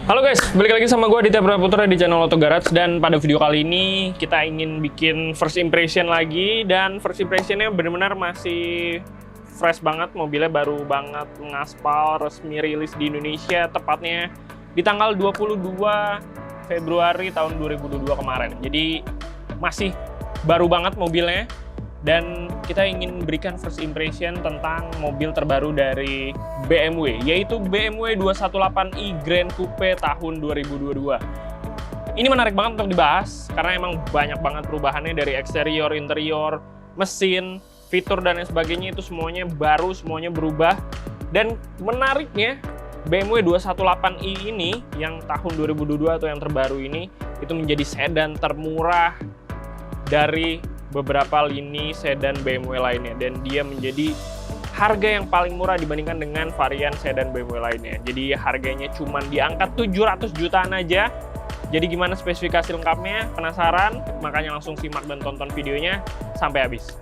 Halo guys, balik lagi sama gue Aditya Praputra di channel Auto Garage. Dan pada video kali ini kita ingin bikin first impression lagi. Dan first impressionnya benar-benar masih fresh banget. Mobilnya baru banget ngaspal, resmi rilis di Indonesia. Tepatnya di tanggal 22 Februari tahun 2022 kemarin. Jadi masih baru banget mobilnya. Dan kita ingin berikan first impression tentang mobil terbaru dari BMW, yaitu BMW 218i Grand Coupe tahun 2022. Ini menarik banget untuk dibahas, karena emang banyak banget perubahannya dari eksterior, interior, mesin, fitur, dan lain sebagainya. Itu semuanya baru, semuanya berubah. Dan menariknya, BMW 218i ini, yang tahun 2022 atau yang terbaru ini, itu menjadi sedan termurah dari beberapa lini sedan BMW lainnya, dan dia menjadi harga yang paling murah dibandingkan dengan varian sedan BMW lainnya. Jadi harganya cuma di angka 700 jutaan aja. Jadi gimana spesifikasi lengkapnya? Penasaran? Makanya langsung simak dan tonton videonya sampai habis.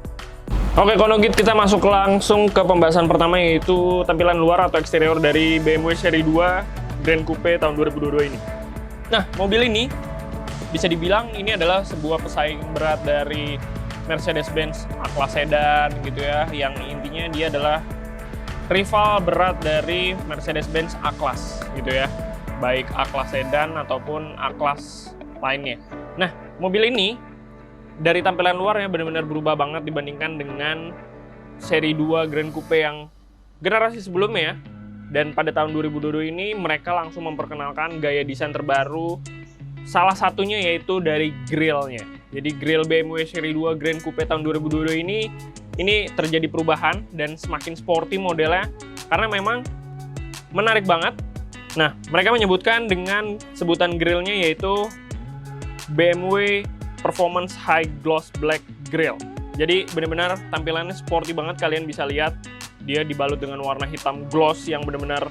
Oke, konogit, kita masuk langsung ke pembahasan pertama, yaitu tampilan luar atau eksterior dari BMW seri 2 Grand Coupe tahun 2022 ini. Nah, mobil ini bisa dibilang ini adalah sebuah pesaing berat dari Mercedes-Benz A-Class sedan gitu ya, yang intinya dia adalah rival berat dari Mercedes-Benz A-Class gitu ya, baik A-Class sedan ataupun A-Class lainnya. Nah, mobil ini dari tampilan luarnya benar-benar berubah banget dibandingkan dengan seri 2 Grand Coupe yang generasi sebelumnya. Dan pada tahun 2022 ini mereka langsung memperkenalkan gaya desain terbaru. Salah satunya yaitu dari grillnya. Jadi grill BMW seri 2 Grand Coupe tahun 2022 ini terjadi perubahan dan semakin sporty modelnya, karena memang menarik banget. Nah, mereka menyebutkan dengan sebutan grillnya yaitu BMW Performance High Gloss Black Grill. Jadi benar-benar tampilannya sporty banget, kalian bisa lihat dia dibalut dengan warna hitam gloss yang benar-benar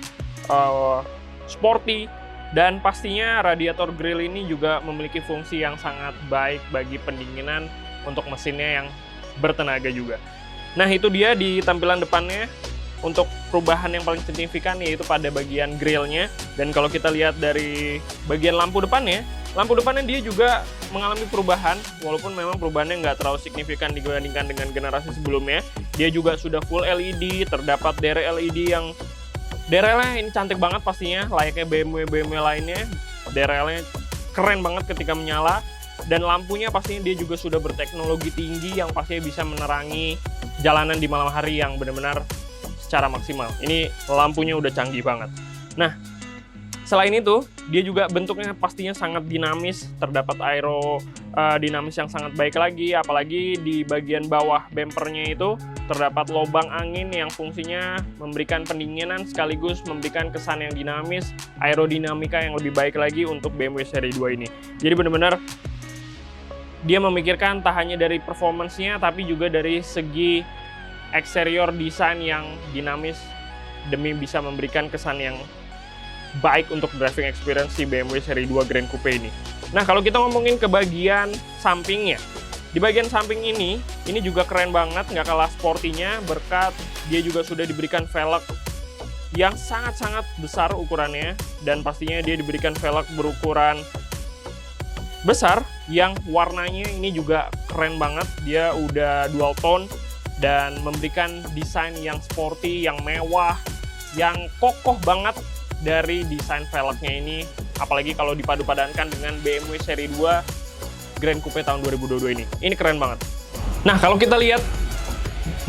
sporty. Dan pastinya radiator grill ini juga memiliki fungsi yang sangat baik bagi pendinginan untuk mesinnya yang bertenaga juga. Nah, itu dia di tampilan depannya. Untuk perubahan yang paling signifikan yaitu pada bagian grillnya. Dan kalau kita lihat dari bagian lampu depannya dia juga mengalami perubahan. Walaupun memang perubahannya nggak terlalu signifikan dibandingkan dengan generasi sebelumnya. Dia juga sudah full LED, terdapat derek LED yang DRL-nya ini cantik banget pastinya, layaknya BMW lainnya. DRL-nya keren banget ketika menyala. Dan lampunya pastinya dia juga sudah berteknologi tinggi yang pastinya bisa menerangi jalanan di malam hari yang benar-benar secara maksimal. Ini lampunya udah canggih banget. Nah, selain itu, dia juga bentuknya pastinya sangat dinamis. Terdapat aerodinamis yang sangat baik lagi, apalagi di bagian bawah bempernya itu terdapat lubang angin yang fungsinya memberikan pendinginan sekaligus memberikan kesan yang dinamis, aerodinamika yang lebih baik lagi untuk BMW seri 2 ini. Jadi benar-benar dia memikirkan tak hanya dari performance-nya tapi juga dari segi eksterior desain yang dinamis demi bisa memberikan kesan yang baik untuk driving experience si BMW seri 2 Grand Coupe ini. Nah, kalau kita ngomongin ke bagian sampingnya, di bagian samping ini juga keren banget, nggak kalah sportinya berkat dia juga sudah diberikan velg yang sangat-sangat besar ukurannya, dan pastinya dia diberikan velg berukuran besar yang warnanya ini juga keren banget. Dia udah dual tone dan memberikan desain yang sporty, yang mewah, yang kokoh banget dari desain velgnya ini, apalagi kalau dipadu-padankan dengan BMW seri 2 Grand Coupe tahun 2022 ini. Ini keren banget. Nah, kalau kita lihat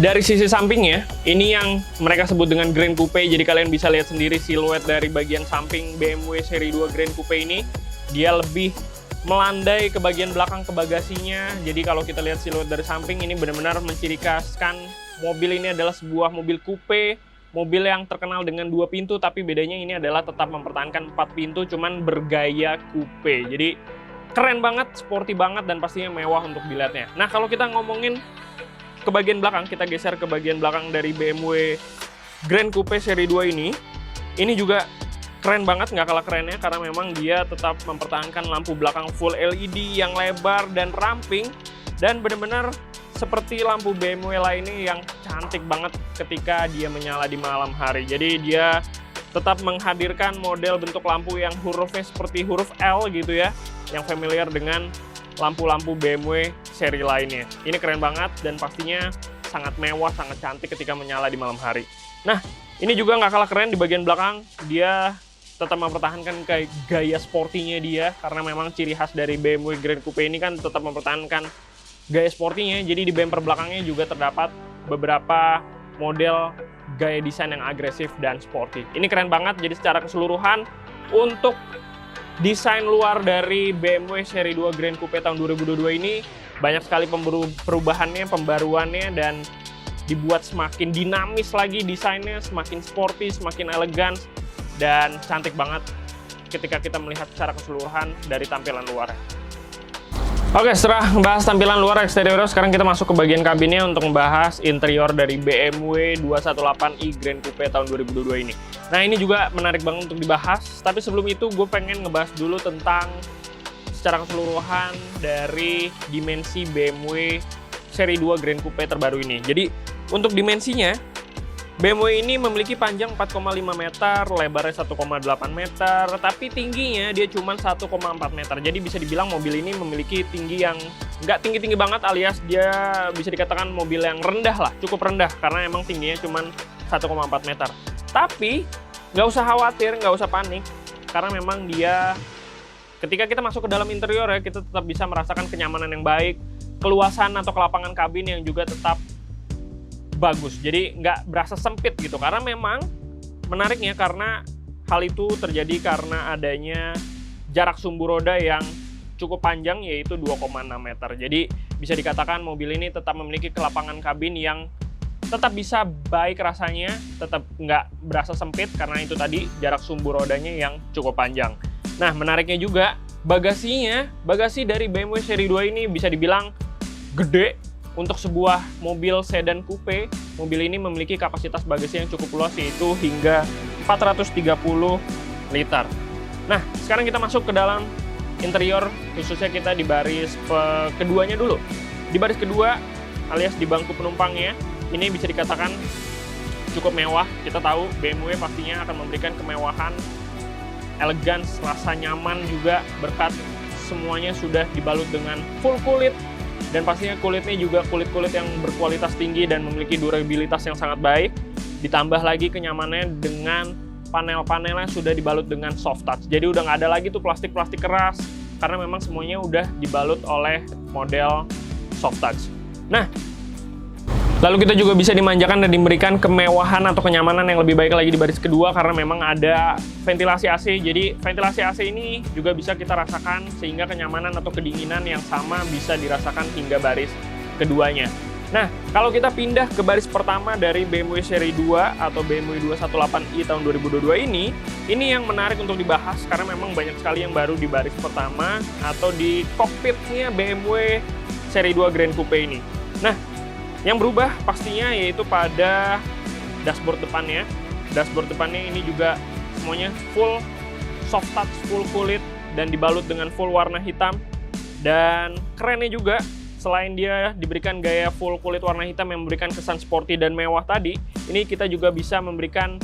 dari sisi sampingnya, ini yang mereka sebut dengan Grand Coupe. Jadi kalian bisa lihat sendiri siluet dari bagian samping BMW seri 2 Grand Coupe ini. Dia lebih melandai ke bagian belakang ke bagasinya. Jadi kalau kita lihat siluet dari samping, ini benar-benar mencirikaskan mobil ini adalah sebuah mobil coupe. Mobil yang terkenal dengan 2 pintu, tapi bedanya ini adalah tetap mempertahankan 4 pintu, cuman bergaya coupe. Jadi keren banget, sporty banget, dan pastinya mewah untuk dilihatnya. Nah, kalau kita ngomongin ke bagian belakang, kita geser ke bagian belakang dari BMW Grand Coupe seri 2 ini juga keren banget, nggak kalah kerennya, karena memang dia tetap mempertahankan lampu belakang full LED yang lebar dan ramping, dan benar-benar seperti lampu BMW lainnya yang cantik banget ketika dia menyala di malam hari. Jadi dia tetap menghadirkan model bentuk lampu yang hurufnya seperti huruf L gitu ya, yang familiar dengan lampu-lampu BMW seri lainnya. Ini keren banget dan pastinya sangat mewah, sangat cantik ketika menyala di malam hari. Nah, ini juga nggak kalah keren di bagian belakang, dia tetap mempertahankan kayak gaya sportinya dia, karena memang ciri khas dari BMW Grand Coupe ini kan tetap mempertahankan gaya sportinya. Jadi di bumper belakangnya juga terdapat beberapa model gaya desain yang agresif dan sporty. Ini keren banget. Jadi secara keseluruhan untuk desain luar dari BMW seri 2 Grand Coupe tahun 2022 ini banyak sekali perubahannya, pembaruannya, dan dibuat semakin dinamis lagi desainnya, semakin sporty, semakin elegan, dan cantik banget ketika kita melihat secara keseluruhan dari tampilan luar. Oke, setelah membahas tampilan luar eksterior, sekarang kita masuk ke bagian kabinnya untuk membahas interior dari BMW 218i Grand Coupe tahun 2022 ini. Nah, ini juga menarik banget untuk dibahas, tapi sebelum itu gue pengen ngebahas dulu tentang secara keseluruhan dari dimensi BMW seri 2 Grand Coupe terbaru ini. Jadi, untuk dimensinya, BMW ini memiliki panjang 4,5 meter, lebarnya 1,8 meter, tapi tingginya dia cuma 1,4 meter. Jadi bisa dibilang mobil ini memiliki tinggi yang nggak tinggi-tinggi banget, alias dia bisa dikatakan mobil yang rendah lah, cukup rendah, karena emang tingginya cuma 1,4 meter. Tapi nggak usah khawatir, nggak usah panik, karena memang dia ketika kita masuk ke dalam interior ya, kita tetap bisa merasakan kenyamanan yang baik, keluasan atau kelapangan kabin yang juga tetap bagus, jadi nggak berasa sempit gitu. Karena memang menariknya karena hal itu terjadi karena adanya jarak sumbu roda yang cukup panjang, yaitu 2,6 meter. Jadi bisa dikatakan mobil ini tetap memiliki kelapangan kabin yang tetap bisa baik rasanya, tetap nggak berasa sempit karena itu tadi jarak sumbu rodanya yang cukup panjang. Nah, menariknya juga bagasi dari BMW seri 2 ini bisa dibilang gede. Untuk sebuah mobil sedan coupe, mobil ini memiliki kapasitas bagasi yang cukup luas, yaitu hingga 430 liter. Nah, sekarang kita masuk ke dalam interior, khususnya kita di baris keduanya dulu. Di baris kedua, alias di bangku penumpangnya, ini bisa dikatakan cukup mewah. Kita tahu BMW pastinya akan memberikan kemewahan, elegan, rasa nyaman juga berkat semuanya sudah dibalut dengan full kulit. Dan pastinya kulitnya juga kulit-kulit yang berkualitas tinggi dan memiliki durabilitas yang sangat baik. Ditambah lagi kenyamanannya dengan panel-panel yang sudah dibalut dengan soft touch. Jadi udah nggak ada lagi tuh plastik-plastik keras, karena memang semuanya udah dibalut oleh model soft touch. Nah, lalu kita juga bisa dimanjakan dan diberikan kemewahan atau kenyamanan yang lebih baik lagi di baris kedua, karena memang ada ventilasi AC. Jadi ventilasi AC ini juga bisa kita rasakan, sehingga kenyamanan atau kedinginan yang sama bisa dirasakan hingga baris keduanya. Nah, kalau kita pindah ke baris pertama dari BMW seri 2 atau BMW 218i tahun 2022 ini yang menarik untuk dibahas karena memang banyak sekali yang baru di baris pertama atau di kokpitnya BMW seri 2 Grand Coupe ini. Nah, yang berubah pastinya yaitu pada dashboard depannya. Dashboard depannya ini juga semuanya full soft touch, full kulit, dan dibalut dengan full warna hitam. Dan kerennya juga, selain dia diberikan gaya full kulit warna hitam yang memberikan kesan sporty dan mewah tadi, ini kita juga bisa memberikan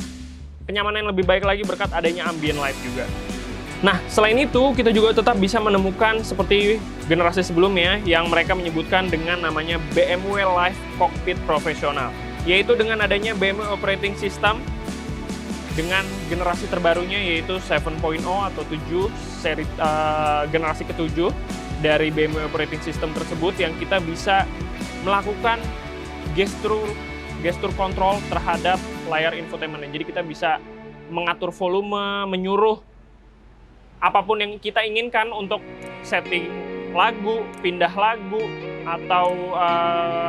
kenyamanan yang lebih baik lagi berkat adanya ambient light juga. Nah, selain itu, kita juga tetap bisa menemukan seperti generasi sebelumnya yang mereka menyebutkan dengan namanya BMW Live Cockpit Profesional, yaitu dengan adanya BMW Operating System dengan generasi terbarunya yaitu 7.0 atau 7 seri generasi ke-7 dari BMW Operating System tersebut, yang kita bisa melakukan gestur kontrol terhadap layar infotainment. Jadi kita bisa mengatur volume, menyuruh apapun yang kita inginkan untuk setting lagu, pindah lagu, atau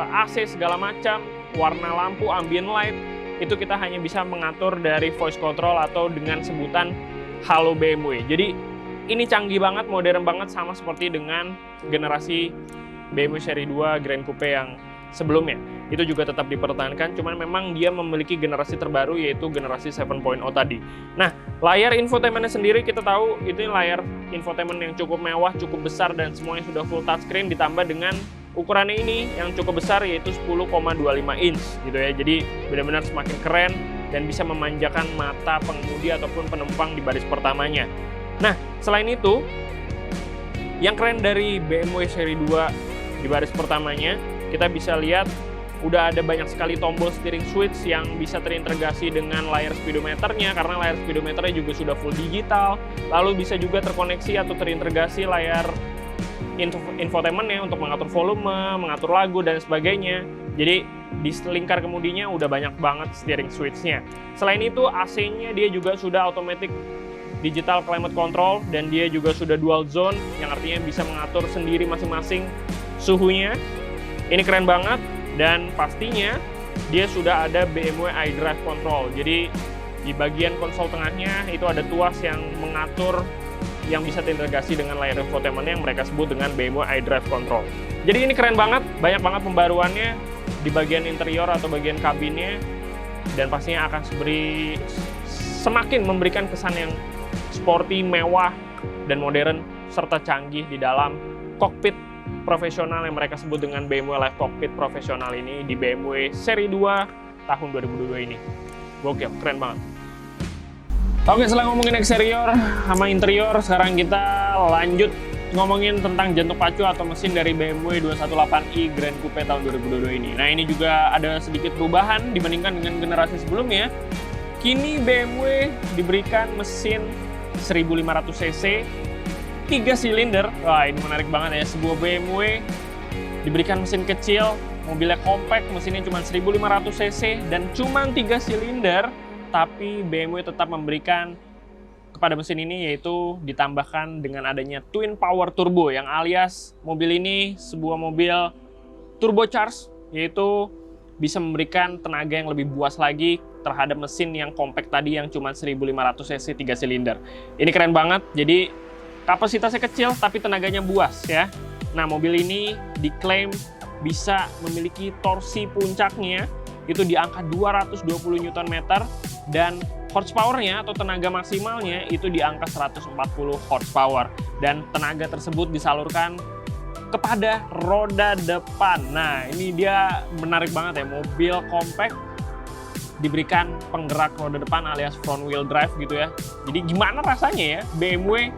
AC segala macam, warna lampu, ambient light, itu kita hanya bisa mengatur dari voice control atau dengan sebutan Halo BMW. Jadi ini canggih banget, modern banget, sama seperti dengan generasi BMW seri 2 Grand Coupe yang sebelumnya. Itu juga tetap dipertahankan, cuman memang dia memiliki generasi terbaru yaitu generasi 7.0 tadi. Nah, layar infotainmentnya sendiri kita tahu itu layar infotainment yang cukup mewah, cukup besar, dan semuanya sudah full touchscreen, ditambah dengan ukurannya ini yang cukup besar yaitu 10,25 inch gitu ya. Jadi benar-benar semakin keren, dan bisa memanjakan mata pengemudi ataupun penumpang di baris pertamanya. Nah, selain itu, yang keren dari BMW seri 2 di baris pertamanya, kita bisa lihat udah ada banyak sekali tombol steering switch yang bisa terintegrasi dengan layar speedometernya, karena layar speedometernya juga sudah full digital. Lalu bisa juga terkoneksi atau terintegrasi layar infotainmentnya untuk mengatur volume, mengatur lagu, dan sebagainya. Jadi di lingkar kemudinya udah banyak banget steering switch-nya. Selain itu, AC-nya dia juga sudah automatic digital climate control, dan dia juga sudah dual zone, yang artinya bisa mengatur sendiri masing-masing suhunya. Ini keren banget, dan pastinya dia sudah ada BMW iDrive Control. Jadi di bagian konsol tengahnya itu ada tuas yang mengatur, yang bisa terintegrasi dengan layar infotainment yang mereka sebut dengan BMW iDrive Control. Jadi ini keren banget, banyak banget pembaruannya di bagian interior atau bagian kabinnya, dan pastinya akan semakin memberikan kesan yang sporty, mewah, dan modern, serta canggih di dalam kokpit profesional yang mereka sebut dengan BMW Live Cockpit Profesional ini di BMW seri 2 tahun 2022 ini. Gokil, keren banget. Oke, setelah ngomongin eksterior sama interior, sekarang kita lanjut ngomongin tentang jantung pacu atau mesin dari BMW 218i Grand Coupe tahun 2022 ini. Nah, ini juga ada sedikit perubahan dibandingkan dengan generasi sebelumnya. Kini BMW diberikan mesin 1500 cc 3 silinder. Wah, ini menarik banget ya, sebuah BMW diberikan mesin kecil, mobilnya compact, mesinnya cuma 1500 cc dan cuma 3 silinder. Tapi BMW tetap memberikan kepada mesin ini, yaitu ditambahkan dengan adanya twin power turbo, yang alias mobil ini sebuah mobil turbocharged, yaitu bisa memberikan tenaga yang lebih buas lagi terhadap mesin yang compact tadi yang cuma 1500 cc 3 silinder. Ini keren banget, jadi kapasitasnya kecil tapi tenaganya buas ya. Nah, mobil ini diklaim bisa memiliki torsi puncaknya itu di angka 220 Nm, dan horsepower-nya atau tenaga maksimalnya itu di angka 140 horsepower, dan tenaga tersebut disalurkan kepada roda depan. Nah, ini dia menarik banget ya, mobil compact diberikan penggerak roda depan alias front wheel drive gitu ya. Jadi gimana rasanya ya BMW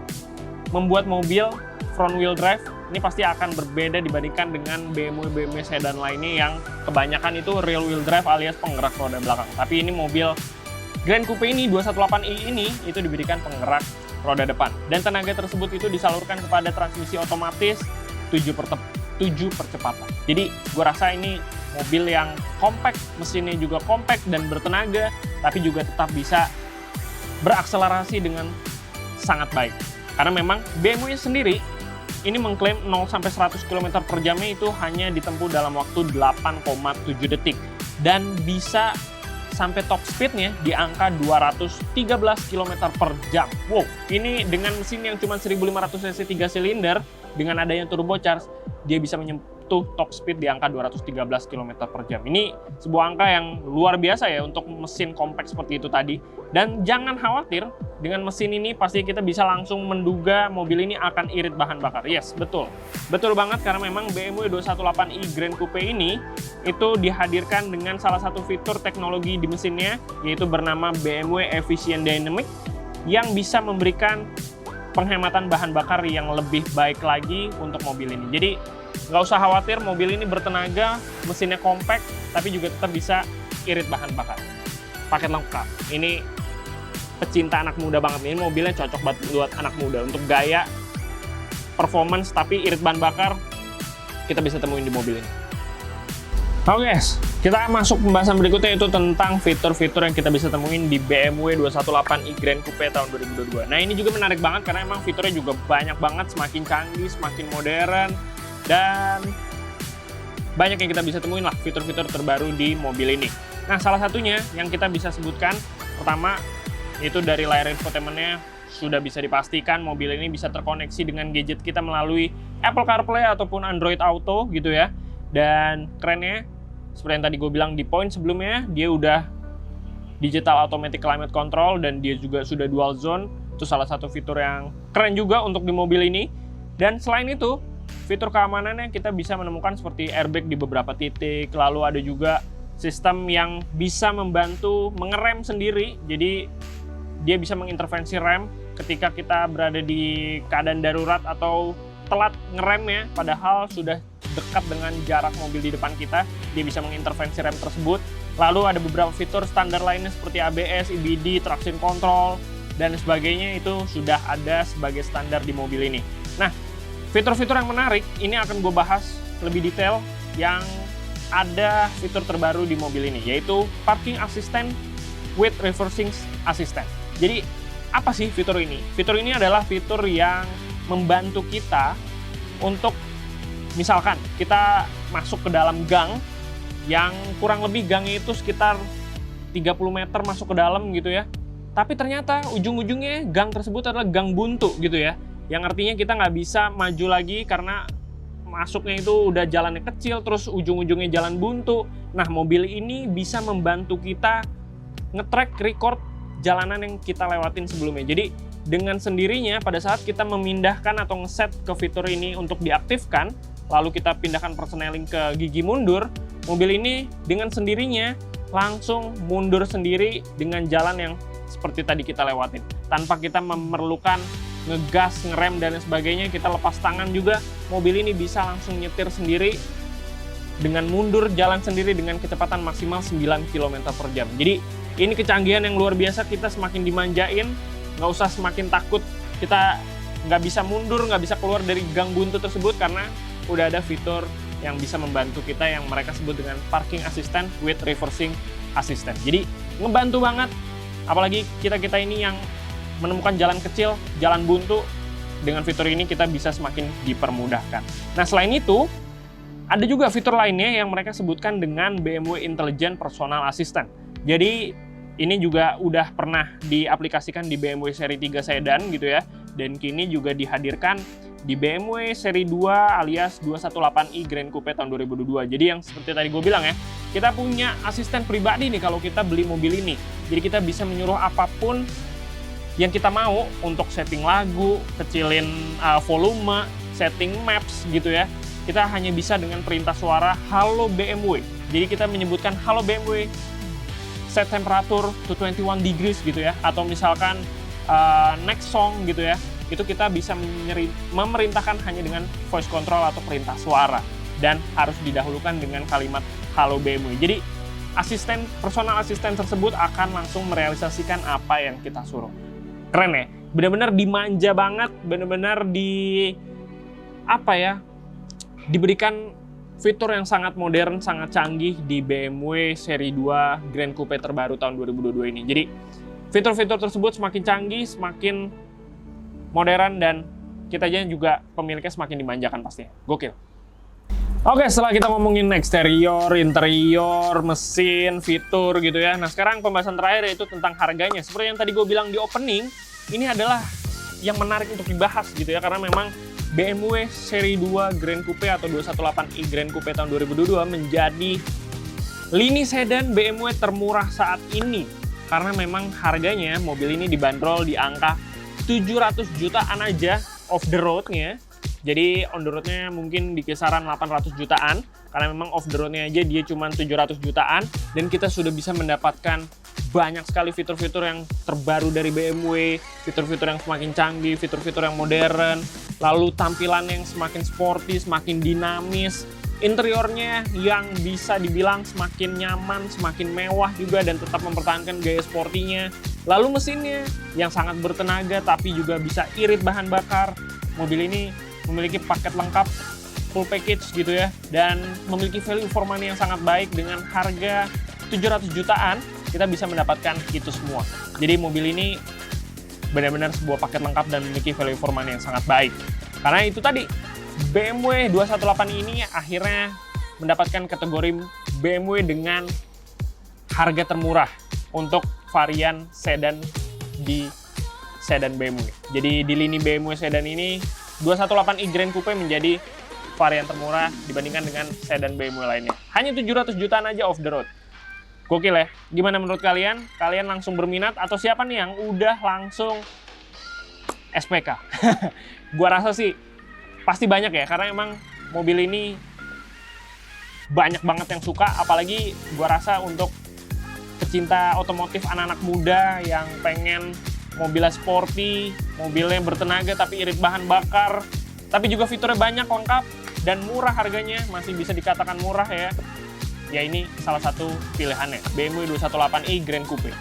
membuat mobil front wheel drive? Ini pasti akan berbeda dibandingkan dengan BMW sedan lainnya yang kebanyakan itu rear wheel drive alias penggerak roda belakang. Tapi ini mobil Grand Coupe ini 218i ini itu diberikan penggerak roda depan, dan tenaga tersebut itu disalurkan kepada transmisi otomatis 7 percepatan. Jadi gue rasa ini mobil yang compact, mesinnya juga compact dan bertenaga, tapi juga tetap bisa berakselerasi dengan sangat baik. Karena memang BMW sendiri ini mengklaim 0-100 km per jamnya itu hanya ditempuh dalam waktu 8,7 detik. Dan bisa sampai top speednya di angka 213 km per jam. Wow, ini dengan mesin yang cuma 1500 cc 3 silinder, dengan adanya turbocharged, dia bisa menyentuh top speed di angka 213 km per jam. Ini sebuah angka yang luar biasa ya untuk mesin compact seperti itu tadi. Dan jangan khawatir, dengan mesin ini pasti kita bisa langsung menduga mobil ini akan irit bahan bakar. Yes, betul. Betul banget, karena memang BMW 218i Grand Coupe ini itu dihadirkan dengan salah satu fitur teknologi di mesinnya, yaitu bernama BMW Efficient Dynamic, yang bisa memberikan penghematan bahan bakar yang lebih baik lagi untuk mobil ini. Jadi nggak usah khawatir, mobil ini bertenaga, mesinnya compact, tapi juga tetap bisa irit bahan bakar. Paket lengkap. Ini pecinta anak muda banget. Ini mobilnya cocok buat anak muda untuk gaya, performance, tapi irit bahan bakar kita bisa temuin di mobil ini. Oke guys, kita masuk pembahasan berikutnya, itu tentang fitur-fitur yang kita bisa temuin di BMW 218i Grand Coupe tahun 2022. Nah, ini juga menarik banget karena emang fiturnya juga banyak banget, semakin canggih, semakin modern, dan banyak yang kita bisa temuin lah fitur-fitur terbaru di mobil ini. Nah, salah satunya yang kita bisa sebutkan, pertama, itu dari layar infotainment-nya sudah bisa dipastikan mobil ini bisa terkoneksi dengan gadget kita melalui Apple CarPlay ataupun Android Auto gitu ya. Dan kerennya, seperti yang tadi gue bilang di poin sebelumnya, dia udah digital automatic climate control dan dia juga sudah dual zone. Itu salah satu fitur yang keren juga untuk di mobil ini. Dan selain itu, fitur keamanannya kita bisa menemukan seperti airbag di beberapa titik, lalu ada juga sistem yang bisa membantu mengerem sendiri. Jadi dia bisa mengintervensi rem ketika kita berada di keadaan darurat atau telat ngeremnya, padahal sudah dekat dengan jarak mobil di depan kita. Dia bisa mengintervensi rem tersebut. Lalu ada beberapa fitur standar lainnya seperti ABS, EBD, traction control, dan sebagainya, itu sudah ada sebagai standar di mobil ini. Nah, fitur-fitur yang menarik ini akan gue bahas lebih detail yang ada fitur terbaru di mobil ini, yaitu Parking Assistant with Reversing Assistant. Jadi, apa sih fitur ini? Fitur ini adalah fitur yang membantu kita untuk, misalkan kita masuk ke dalam gang yang kurang lebih gangnya itu sekitar 30 meter masuk ke dalam gitu ya. Tapi ternyata ujung-ujungnya gang tersebut adalah gang buntu gitu ya. Yang artinya kita nggak bisa maju lagi karena masuknya itu udah jalannya kecil, terus ujung-ujungnya jalan buntu. Nah, mobil ini bisa membantu kita nge-track record jalanan yang kita lewatin sebelumnya. Jadi dengan sendirinya pada saat kita memindahkan atau ngeset ke fitur ini untuk diaktifkan, lalu kita pindahkan persneling ke gigi mundur, mobil ini dengan sendirinya langsung mundur sendiri dengan jalan yang seperti tadi kita lewatin. Tanpa kita memerlukan ngegas, ngerem, dan sebagainya, kita lepas tangan juga, mobil ini bisa langsung nyetir sendiri dengan mundur jalan sendiri dengan kecepatan maksimal 9 km per jam. Jadi ini kecanggihan yang luar biasa, kita semakin dimanjain, nggak usah semakin takut kita nggak bisa mundur, nggak bisa keluar dari gang buntu tersebut, karena udah ada fitur yang bisa membantu kita yang mereka sebut dengan Parking Assistant with Reversing Assistant. Jadi ngebantu banget, apalagi kita-kita ini yang menemukan jalan kecil, jalan buntu, dengan fitur ini kita bisa semakin dipermudahkan. Nah, selain itu, ada juga fitur lainnya yang mereka sebutkan dengan BMW Intelligent Personal Assistant. Jadi ini juga udah pernah diaplikasikan di BMW seri 3 sedan gitu ya, dan kini juga dihadirkan di BMW seri 2 alias 218i Grand Coupe tahun 2022. Jadi yang seperti tadi gue bilang ya, kita punya asisten pribadi nih kalau kita beli mobil ini. Jadi kita bisa menyuruh apapun yang kita mau untuk setting lagu, kecilin volume, setting maps gitu ya. Kita hanya bisa dengan perintah suara "Halo BMW". Jadi kita menyebutkan "Halo BMW, set temperature to 21 degrees" gitu ya, atau misalkan next song gitu ya. Itu kita bisa memerintahkan hanya dengan voice control atau perintah suara, dan harus didahulukan dengan kalimat "Halo BMW". Jadi personal asisten tersebut akan langsung merealisasikan apa yang kita suruh. Keren ya, benar-benar dimanja banget, benar-benar diberikan fitur yang sangat modern, sangat canggih di BMW seri 2 Grand Coupe terbaru tahun 2022 ini. Jadi fitur-fitur tersebut semakin canggih, semakin modern, dan kita juga pemiliknya semakin dimanjakan pastinya. Gokil. Oke, setelah kita ngomongin eksterior, interior, mesin, fitur gitu ya. Nah, sekarang pembahasan terakhir yaitu tentang harganya. Seperti yang tadi gue bilang di opening, ini adalah yang menarik untuk dibahas gitu ya, karena memang BMW seri 2 Grand Coupe atau 218i Grand Coupe tahun 2022 menjadi lini sedan BMW termurah saat ini. Karena memang harganya mobil ini dibanderol di angka 700 jutaan aja off the road-nya. Jadi on the road-nya mungkin di kisaran 800 jutaan, karena memang off the road-nya aja dia cuma 700 jutaan, dan kita sudah bisa mendapatkan banyak sekali fitur-fitur yang terbaru dari BMW, fitur-fitur yang semakin canggih, fitur-fitur yang modern, lalu tampilan yang semakin sporty, semakin dinamis, interiornya yang bisa dibilang semakin nyaman, semakin mewah juga, dan tetap mempertahankan gaya sportinya. Lalu mesinnya yang sangat bertenaga tapi juga bisa irit bahan bakar. Mobil ini memiliki paket lengkap, full package gitu ya, dan memiliki value for money yang sangat baik. Dengan harga 700 jutaan, kita bisa mendapatkan itu semua. Jadi mobil ini benar-benar sebuah paket lengkap dan memiliki value for money yang sangat baik. Karena itu tadi, BMW 218 ini akhirnya mendapatkan kategori BMW dengan harga termurah untuk varian sedan di sedan BMW. Jadi di lini BMW sedan ini, 218i Grand Coupe menjadi varian termurah dibandingkan dengan sedan BMW lainnya. Hanya 700 jutaan aja off the road. Gokil ya? Gimana menurut kalian? Kalian langsung berminat atau siapa nih yang udah langsung SPK? Gua rasa sih pasti banyak ya, karena emang mobil ini banyak banget yang suka, apalagi gua rasa untuk pecinta otomotif anak-anak muda yang pengen mobilnya sporty, mobilnya bertenaga tapi irit bahan bakar, tapi juga fiturnya banyak, lengkap, dan murah harganya, masih bisa dikatakan murah ya. Ya ini salah satu pilihannya, BMW 218i Grand Coupe.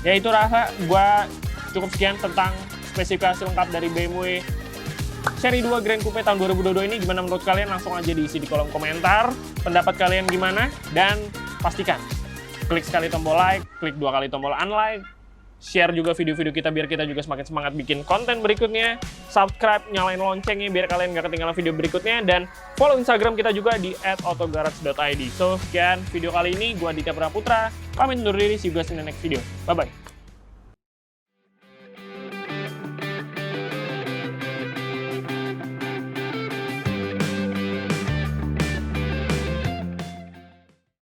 Ya itu rasa gua cukup sekian tentang spesifikasi lengkap dari BMW Seri 2 Grand Coupe tahun 2022 ini. Gimana menurut kalian? Langsung aja diisi di kolom komentar. Pendapat kalian gimana? Dan pastikan klik sekali tombol like, klik 2 kali tombol unlike, share juga video-video kita biar kita juga semakin semangat bikin konten berikutnya, subscribe, nyalain loncengnya biar kalian gak ketinggalan video berikutnya, dan follow Instagram kita juga di @autogarage.id. So, sekian video kali ini, gua Aditya Praputra, pamit undur diri, see you guys in the next video. Bye-bye.